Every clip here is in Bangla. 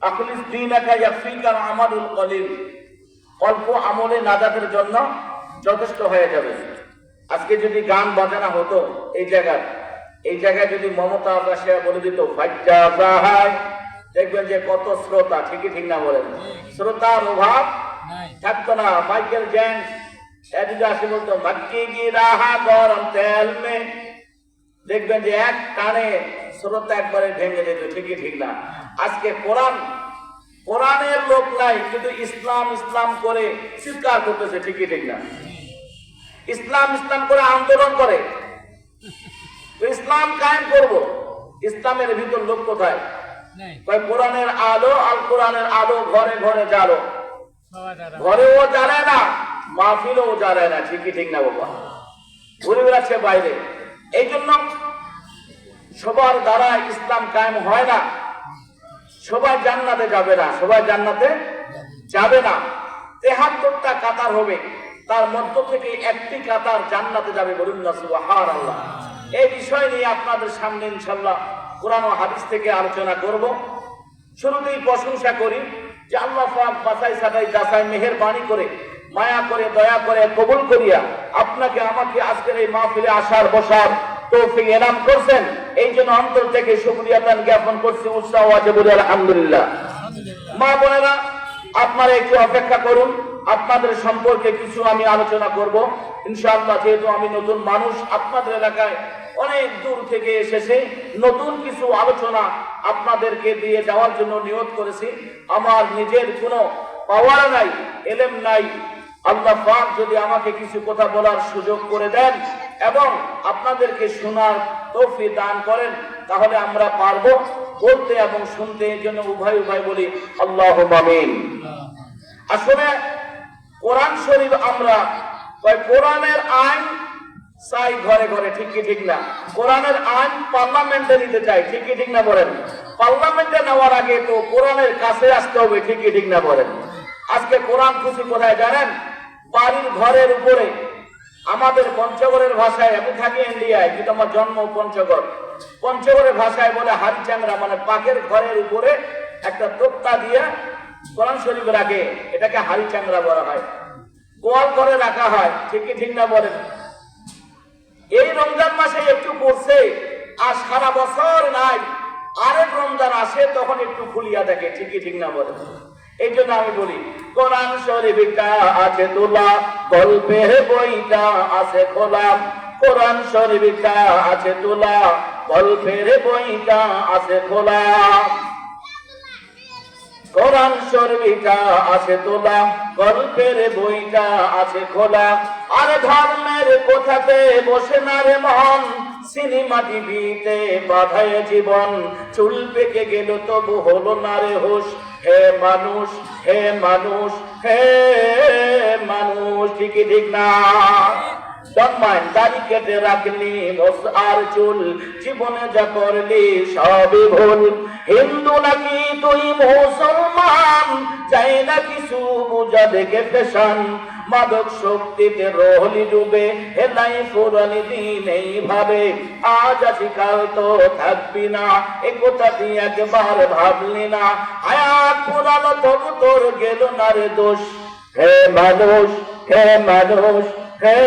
আখলিস দীনাকা ইয়াকফিকা আমালুল কলিল, অল্প আমলে নাজাতের জন্য যথেষ্ট হয়ে যাবে। আজকে যদি গান বাজানো হতো এই জায়গায় যদি মমতা আকাশে বলে দিত ফাজ্জা বাহায়, দেখবেন যে কত শ্রোতা, ঠিকই ঠিক না বলেন? শ্রোতার অভাব থাকতো না। মাইকেল জ্যান্স এদিকে আসে বলতো মাক্কি কি রাহা গরম তেল মে, দেখবেন যে এক টানে শ্রোতা একবারে ভেঙে যেত, ঠিকই ঠিক না? আজকে কোরআনের লোক নাই, কিন্তু ইসলাম ইসলাম করে চিৎকার করতেছে, ঠিকই ঠিক না? ইসলাম ইসলাম করে আন্দোলন করে, ইসলাম কায়েম করব। ইসলামের ভিতর লোক কোথায়? কোরআনের আলো, আল কোরআনের আলো ঘরে ঘরে জ্বালো, ঘরেও জ্বালে না, মাহফিলেও জ্বালে না, ঠিকই ঠিক না বাবা? ঘুরে বেড়াচ্ছে বাইরে। এই জন্য সবার দ্বারা ইসলাম কায়েম হয় না। সবাই জান্নাতে যাবে না, সবাই জান্নাতে যাবে না। ৭৩টা কাতার হবে, তার মধ্য থেকে একটি কাতার জান্নাতে যাবে, বলুন না সুবহানাল্লাহ। এই বিষয় নিয়ে আপনাদের সামনে ইনশাআল্লাহ কোরআন ও হাদিস থেকে আলোচনা করব। শুরুতেই প্রশংসা করি যে আল্লাহ পাক বাছাই ছাটাই যাচাই মেহেরবানি করে, মায়া করে, দয়া করে কবুল করিয়া আপনাকে আমাকে আজকের এই মাহফিলে আসার বসার তৌফিক এনাম করছেন। এই জন্য অন্তর থেকে শুকরিয়া জ্ঞাপন করছি, উৎসাহ আছে বলে আলহামদুলিল্লাহ। মা বোনেরা, আপনারা একটু অপেক্ষা করুন, আপনাদের সম্পর্কে কিছু আমি আলোচনা করব ইনশাআল্লাহ। যেহেতু আমি নতুন মানুষ, আপনাদের এলাকায় অনেক দূর থেকে এসেছে, নতুন কিছু আলোচনা আপনাদেরকে দিয়ে যাওয়ার জন্য নিয়ত করেছি। আমার নিজের কোনো পাওয়ার নাই, এলেম নাই। আল্লাহ পাক যদি আমাকে কিছু কথা বলার সুযোগ করে দেন এবং আপনাদেরকে শোনার তৌফিক দান করেন, তাহলে আমরা পারবো বলতে এবং শুনতে। এই জন্য উভয় বলি আল্লাহুম্মা আমিন। আসলে কোরআন শরীফ আমরা কোরআনের আইন চাই ঘরে ঘরে, ঠিকই ঠিক না? কোরআনের আইন পার্লামেন্টে নিতে চাই, ঠিকই ঠিক না বলেন? পার্লামেন্টে নেওয়ার আগে তো কোরআনের কাছে আসতে হবে, ঠিকই ঠিক না বলেন? আজকে কোরআন খুশি কোথায় জানেন? বাড়ির ঘরের উপরে। আমাদের পঞ্চগড়ের ভাষায়, আমি থাকি ইন্ডিয়ায় কিন্তু আমার জন্ম পঞ্চগড়ের ভাষায় বলে হাড়ি চাংরা, মানে পাকের ঘরের উপরে একটা তোক্তা দিয়ে কোরআন শরীফ রাখে, এটাকে হাড়ি চাংরা বলা হয়। গোয়াল করে রাখা হয়, ঠিকই ঠিক না বলেন? এই রমজান মাসে একটু পড়ছে, আর সারা বছর নাই। আরেক রমজান আসে তখন একটু খুলিয়া দেখে, ঠিকই ঠিক না বলেন? এই জন্য আমি বলি কোরআন শরীফটা আছে তোলা, গল্পের বইটা আছে খোলা। কোরআন শরীফটা আছে তোলা, গল্পের বইটা আছে খোলা। কোরআন শরীফটা আছে তোলা, গল্পের বইটা আছে খোলা। আরে ধর্মের কথাতে বসে না রে মন, সিনেমা টিভিতে বাধায় জীবন। চুল পেকে গেল তবু হলো না রে হোশ, হে মানুষ হে মানুষ হে মানুষ, ঠিকই ঠিক না? জন্মায় দাড়ি কেটে রাখলি মোস আর চুল, জীবনে যা করলি সবই ভুল। হিন্দু নাকি তুই মুসলমান, চাই না কিছু বুঝা দেখে ফ্যাশন। মাদক শক্তিতে রহলি ডুবে, হেলাই পুরানি দিন এইভাবে। আজ আছি কাল তো থাকবি না, এ কথা তুই একবার ভাবলি না। হায়াত পুরানো তবু তোর গেল না রে দোষ, হে মানুষ হে মানুষ হে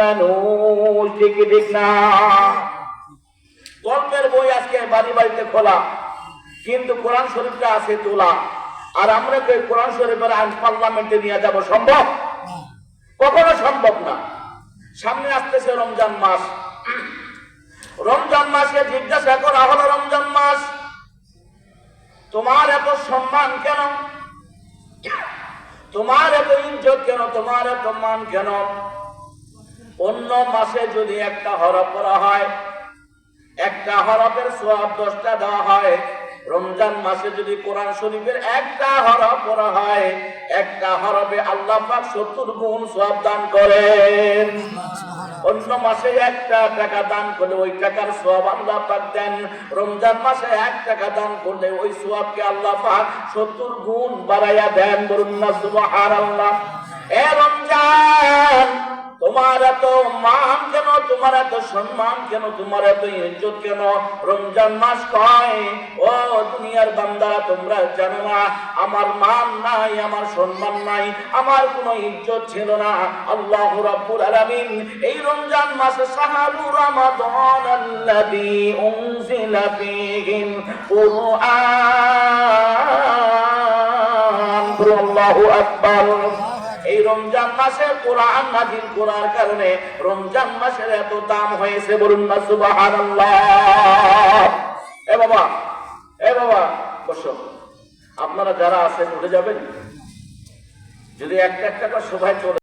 মানুষ, ঠিকই ঠিক না? গল্পের বই আজকে বাড়ি বাড়িতে খোলা, কিন্তু কোরআন শরীফটা আছে তোলা। আর আমরা কোরআন শরীফের আইন পার্লামেন্টে নিয়ে যাব সম্ভব? কখনো সম্ভব না। সামনে আসতেছে রমজান মাস। রমজান মাসে জিজ্ঞাসা করা হলো, রমজান মাস তোমার এত সম্মান কেন? তোমার এত ইজ্জত কেন? তোমার এত মান কেন? অন্য মাসে যদি একটা হরফ পড়া হয়, একটা হরফের সওয়াব 10টা দেওয়া হয়। রমজান মাসে যদি কোরআন শরীফের একটা হরফ পড়া হয়, একটা হরফে আল্লাহ পাক 70 গুণ সওয়াব দান করেন। অন্য মাসে 1 টাকা দান করলে ওই টাকার সওয়াব আল্লাহ পাক দেন। রমজান মাসে 1 টাকা দান করলে ওই সওয়াবকে আল্লাহ পাক 70 গুণ বাড়াইয়া দেন। বলুন না সুবহানাল্লাহ। এ রমজান, তোমার এত মান কেন, তোমার এত সম্মান কেন, তোমার এত ইজ্জত কেন? রমজান মাস কয়, ও দুনিয়ার বান্দারা তোমরা জানো না আমার মান নাই, আমার সম্মান নাই, আমার কোনো ইজ্জত ছিল না। আল্লাহ রাব্বুল আলামিন এই রমজান মাসে শাহরু রমাদান আল্লাযী উনজিলা ফীহিল কুরআন, আল্লাহু আকবার। এই রমজান মাসে কোরআন নাযিল করার কারণে রমজান মাসের এত দাম হয়েছে, বলুন না সুবহানাল্লাহ। এ বাবা, এ বাবা বসো। আপনারা যারা আছেন উঠে যাবেন, যদি একটা একটা করে সবাই চলে